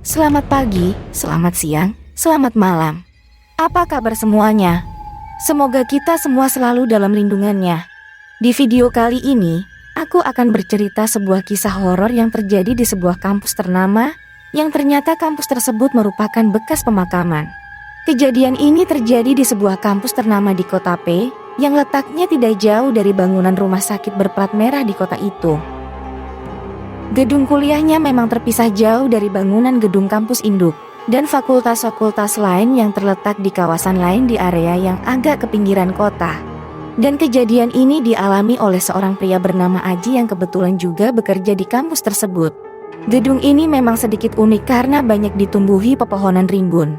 Selamat pagi, selamat siang, selamat malam. Apa kabar semuanya? Semoga kita semua selalu dalam lindungannya. Di video kali ini, aku akan bercerita sebuah kisah horor yang terjadi di sebuah kampus ternama, yang ternyata kampus tersebut merupakan bekas pemakaman. Kejadian ini terjadi di sebuah kampus ternama di kota P, yang letaknya tidak jauh dari bangunan rumah sakit berplat merah di kota itu. Gedung kuliahnya memang terpisah jauh dari bangunan gedung kampus induk, dan fakultas-fakultas lain yang terletak di kawasan lain di area yang agak ke pinggiran kota. Dan kejadian ini dialami oleh seorang pria bernama Aji yang kebetulan juga bekerja di kampus tersebut. Gedung ini memang sedikit unik karena banyak ditumbuhi pepohonan rimbun.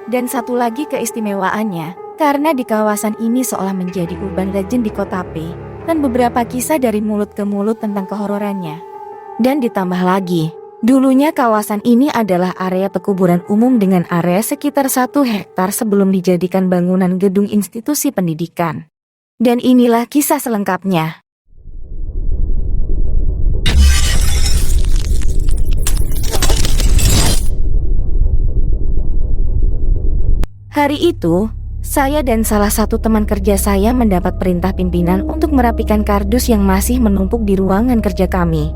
Dan satu lagi keistimewaannya, karena di kawasan ini seolah menjadi urban legend di kota P, dan beberapa kisah dari mulut ke mulut tentang kehororannya. Dan ditambah lagi, dulunya kawasan ini adalah area pekuburan umum dengan area sekitar 1 hektar sebelum dijadikan bangunan gedung institusi pendidikan. Dan inilah kisah selengkapnya. Hari itu, saya dan salah satu teman kerja saya mendapat perintah pimpinan untuk merapikan kardus yang masih menumpuk di ruangan kerja kami.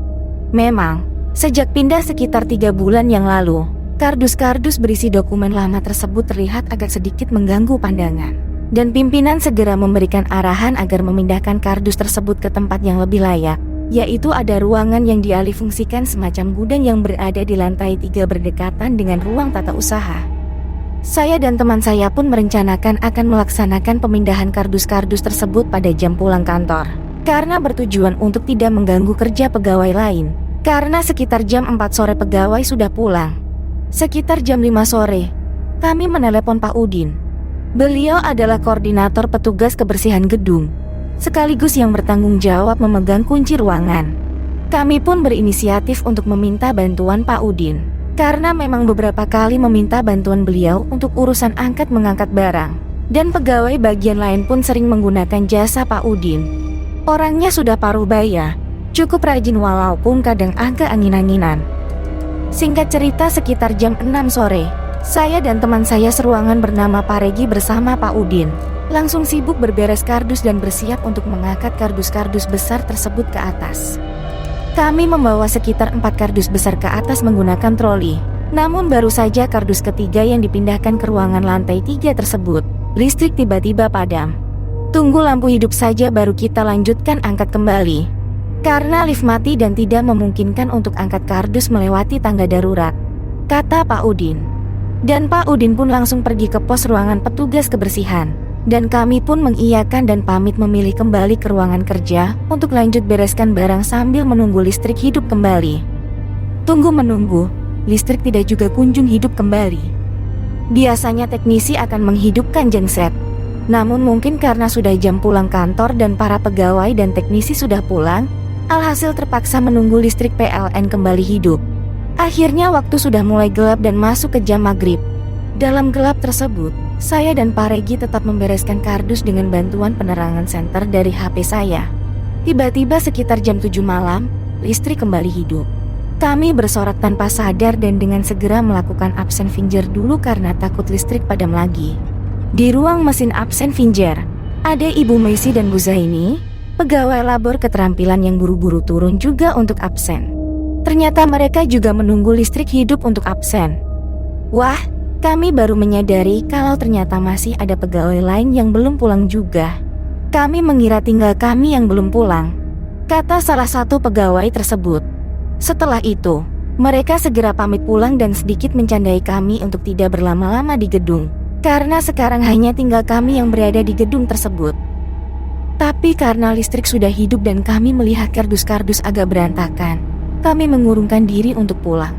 Memang, sejak pindah sekitar 3 bulan yang lalu, kardus-kardus berisi dokumen lama tersebut terlihat agak sedikit mengganggu pandangan. Dan pimpinan segera memberikan arahan agar memindahkan kardus tersebut ke tempat yang lebih layak, yaitu ada ruangan yang dialihfungsikan semacam gudang yang berada di lantai 3 berdekatan dengan ruang tata usaha. Saya dan teman saya pun merencanakan akan melaksanakan pemindahan kardus-kardus tersebut pada jam pulang kantor. Karena bertujuan untuk tidak mengganggu kerja pegawai lain. Karena sekitar jam 4 sore pegawai sudah pulang. Sekitar jam 5 sore, kami menelepon Pak Udin. Beliau adalah koordinator petugas kebersihan gedung, sekaligus yang bertanggung jawab memegang kunci ruangan. Kami pun berinisiatif untuk meminta bantuan Pak Udin. Karena memang beberapa kali meminta bantuan beliau untuk urusan angkat mengangkat barang. Dan pegawai bagian lain pun sering menggunakan jasa Pak Udin. Orangnya sudah paruh baya, cukup rajin walaupun kadang agak angin-anginan. Singkat cerita sekitar jam 6 sore, saya dan teman saya seruangan bernama Pak Regi bersama Pak Udin langsung sibuk berberes kardus dan bersiap untuk mengangkat kardus-kardus besar tersebut ke atas. Kami membawa sekitar 4 kardus besar ke atas menggunakan troli. Namun baru saja kardus ketiga yang dipindahkan ke ruangan lantai 3 tersebut, listrik tiba-tiba padam. Tunggu lampu hidup saja baru kita lanjutkan angkat kembali. Karena lift mati dan tidak memungkinkan untuk angkat kardus melewati tangga darurat, kata Pak Udin. Dan Pak Udin pun langsung pergi ke pos ruangan petugas kebersihan. Dan kami pun mengiyakan dan pamit memilih kembali ke ruangan kerja untuk lanjut bereskan barang sambil menunggu listrik hidup kembali. Tunggu menunggu, listrik tidak juga kunjung hidup kembali. Biasanya teknisi akan menghidupkan genset. Namun mungkin karena sudah jam pulang kantor dan para pegawai dan teknisi sudah pulang, alhasil terpaksa menunggu listrik PLN kembali hidup. Akhirnya waktu sudah mulai gelap dan masuk ke jam maghrib. Dalam gelap tersebut, saya dan Pak Regi tetap membereskan kardus dengan bantuan penerangan senter dari HP saya. Tiba-tiba sekitar jam 7 malam, listrik kembali hidup. Kami bersorak tanpa sadar dan dengan segera melakukan absen finger dulu karena takut listrik padam lagi. Di ruang mesin absen finger, ada Ibu Messi dan Bu Zaini, pegawai labor keterampilan yang buru-buru turun juga untuk absen. Ternyata mereka juga menunggu listrik hidup untuk absen. Wah, kami baru menyadari kalau ternyata masih ada pegawai lain yang belum pulang juga. Kami mengira tinggal kami yang belum pulang, kata salah satu pegawai tersebut. Setelah itu, mereka segera pamit pulang dan sedikit mencandai kami untuk tidak berlama-lama di gedung. Karena sekarang hanya tinggal kami yang berada di gedung tersebut. Tapi karena listrik sudah hidup dan kami melihat kardus-kardus agak berantakan, kami mengurungkan diri untuk pulang.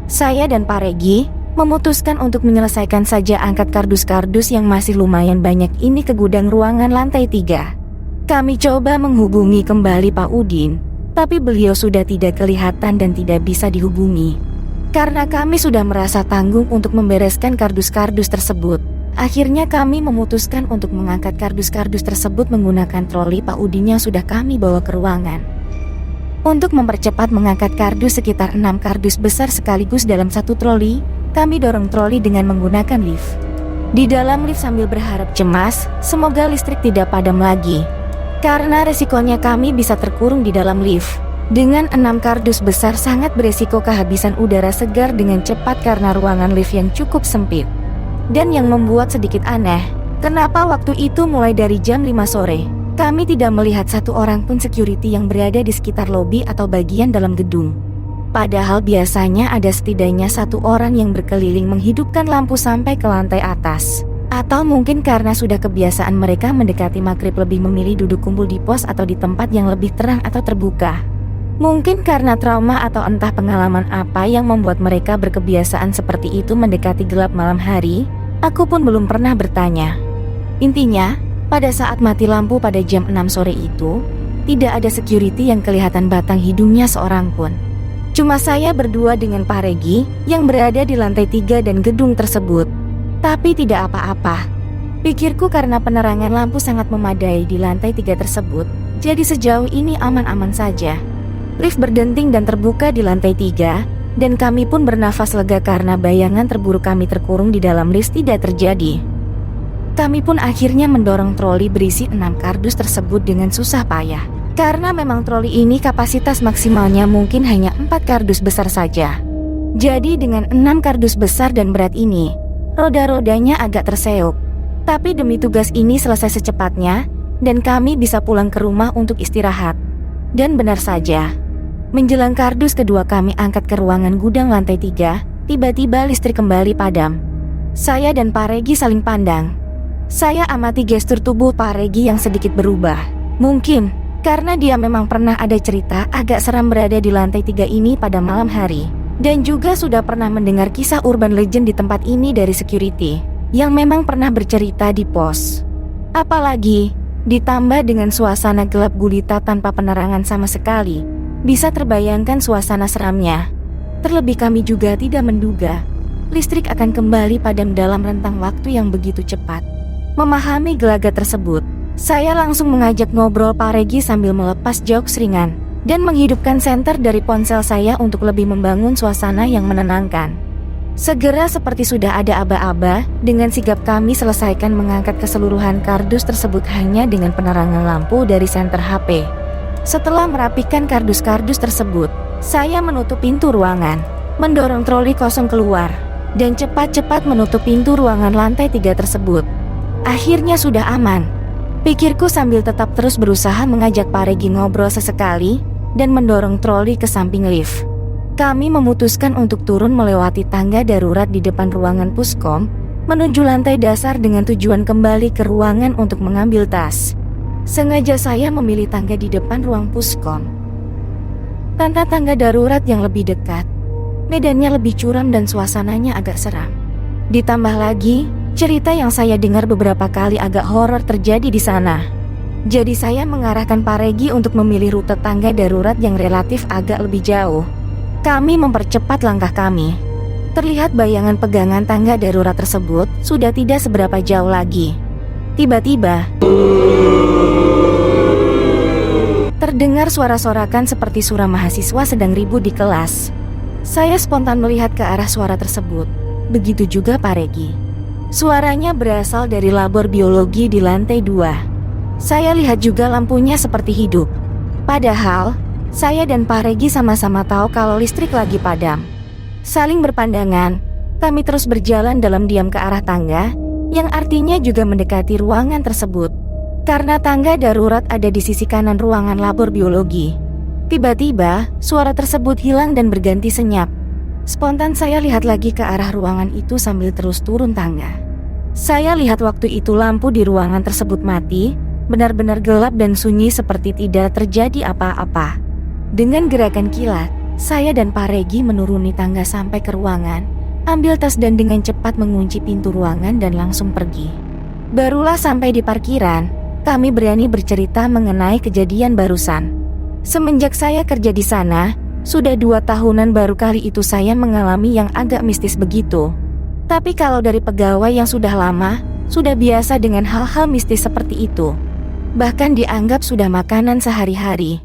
Saya dan Pak Regi memutuskan untuk menyelesaikan saja angkat kardus-kardus yang masih lumayan banyak ini ke gudang ruangan lantai 3. Kami coba menghubungi kembali Pak Udin, tapi beliau sudah tidak kelihatan dan tidak bisa dihubungi. Karena kami sudah merasa tanggung untuk membereskan kardus-kardus tersebut, akhirnya kami memutuskan untuk mengangkat kardus-kardus tersebut menggunakan troli Pak Udin yang sudah kami bawa ke ruangan. Untuk mempercepat mengangkat kardus sekitar 6 kardus besar sekaligus dalam satu troli, kami dorong troli dengan menggunakan lift. Di dalam lift sambil berharap cemas, semoga listrik tidak padam lagi. Karena resikonya kami bisa terkurung di dalam lift. Dengan 6 kardus besar sangat beresiko kehabisan udara segar dengan cepat karena ruangan lift yang cukup sempit. Dan yang membuat sedikit aneh, kenapa waktu itu mulai dari jam 5 sore, kami tidak melihat satu orang pun security yang berada di sekitar lobi atau bagian dalam gedung. Padahal biasanya ada setidaknya satu orang yang berkeliling menghidupkan lampu sampai ke lantai atas. Atau mungkin karena sudah kebiasaan mereka mendekati maghrib lebih memilih duduk kumpul di pos atau di tempat yang lebih terang atau terbuka. Mungkin karena trauma atau entah pengalaman apa yang membuat mereka berkebiasaan seperti itu mendekati gelap malam hari, aku pun belum pernah bertanya. Intinya, pada saat mati lampu pada jam 6 sore itu, tidak ada security yang kelihatan batang hidungnya seorang pun. Cuma saya berdua dengan Pak Regi yang berada di lantai 3 dan gedung tersebut. Tapi tidak apa-apa. Pikirku karena penerangan lampu sangat memadai di lantai 3 tersebut, jadi sejauh ini aman-aman saja. Lift berdenting dan terbuka di lantai 3, dan kami pun bernafas lega karena bayangan terburuk kami terkurung di dalam lift tidak terjadi. Kami pun akhirnya mendorong troli berisi 6 kardus tersebut dengan susah payah. Karena memang troli ini kapasitas maksimalnya mungkin hanya 4 kardus besar saja. Jadi dengan 6 kardus besar dan berat ini, roda-rodanya agak terseok. Tapi demi tugas ini selesai secepatnya, dan kami bisa pulang ke rumah untuk istirahat. Dan benar saja, menjelang kardus kedua kami angkat ke ruangan gudang lantai 3, tiba-tiba listrik kembali padam. Saya dan Pak Regi saling pandang. Saya amati gestur tubuh Pak Regi yang sedikit berubah. Mungkin karena dia memang pernah ada cerita agak seram berada di lantai 3 ini pada malam hari. Dan juga sudah pernah mendengar kisah urban legend di tempat ini dari security yang memang pernah bercerita di pos. Apalagi ditambah dengan suasana gelap gulita tanpa penerangan sama sekali, bisa terbayangkan suasana seramnya. Terlebih kami juga tidak menduga listrik akan kembali padam dalam rentang waktu yang begitu cepat. Memahami gelagat tersebut, saya langsung mengajak ngobrol Pak Regi sambil melepas jokes ringan dan menghidupkan senter dari ponsel saya untuk lebih membangun suasana yang menenangkan. Segera seperti sudah ada aba-aba, dengan sigap kami selesaikan mengangkat keseluruhan kardus tersebut hanya dengan penerangan lampu dari senter HP. Setelah merapikan kardus-kardus tersebut, saya menutup pintu ruangan, mendorong troli kosong keluar, dan cepat-cepat menutup pintu ruangan lantai 3 tersebut. Akhirnya sudah aman, pikirku sambil tetap terus berusaha mengajak Pak Regi ngobrol sesekali dan mendorong troli ke samping lift. Kami memutuskan untuk turun melewati tangga darurat di depan ruangan puskom menuju lantai dasar dengan tujuan kembali ke ruangan untuk mengambil tas. Sengaja saya memilih tangga di depan ruang puskom. Tanpa tangga darurat yang lebih dekat, medannya lebih curam dan suasananya agak seram. Ditambah lagi, cerita yang saya dengar beberapa kali agak horor terjadi di sana. Jadi saya mengarahkan Pak Regi untuk memilih rute tangga darurat yang relatif agak lebih jauh. Kami mempercepat langkah kami. Terlihat bayangan pegangan tangga darurat tersebut sudah tidak seberapa jauh lagi. Tiba-tiba terdengar suara sorakan seperti suara mahasiswa sedang ribut di kelas. Saya spontan melihat ke arah suara tersebut. Begitu juga Pak Regi. Suaranya berasal dari labor biologi di lantai 2. Saya lihat juga lampunya seperti hidup. Padahal, saya dan Pak Regi sama-sama tahu kalau listrik lagi padam. Saling berpandangan, kami terus berjalan dalam diam ke arah tangga, yang artinya juga mendekati ruangan tersebut. Karena tangga darurat ada di sisi kanan ruangan labor biologi. Tiba-tiba, suara tersebut hilang dan berganti senyap. Spontan saya lihat lagi ke arah ruangan itu sambil terus turun tangga. Saya lihat waktu itu lampu di ruangan tersebut mati, benar-benar gelap dan sunyi seperti tidak terjadi apa-apa. Dengan gerakan kilat, saya dan Pak Regi menuruni tangga sampai ke ruangan, ambil tas dan dengan cepat mengunci pintu ruangan dan langsung pergi. Barulah sampai di parkiran, kami berani bercerita mengenai kejadian barusan. Semenjak saya kerja di sana, sudah 2 tahunan baru kali itu saya mengalami yang agak mistis begitu. Tapi kalau dari pegawai yang sudah lama, sudah biasa dengan hal-hal mistis seperti itu. Bahkan dianggap sudah makanan sehari-hari.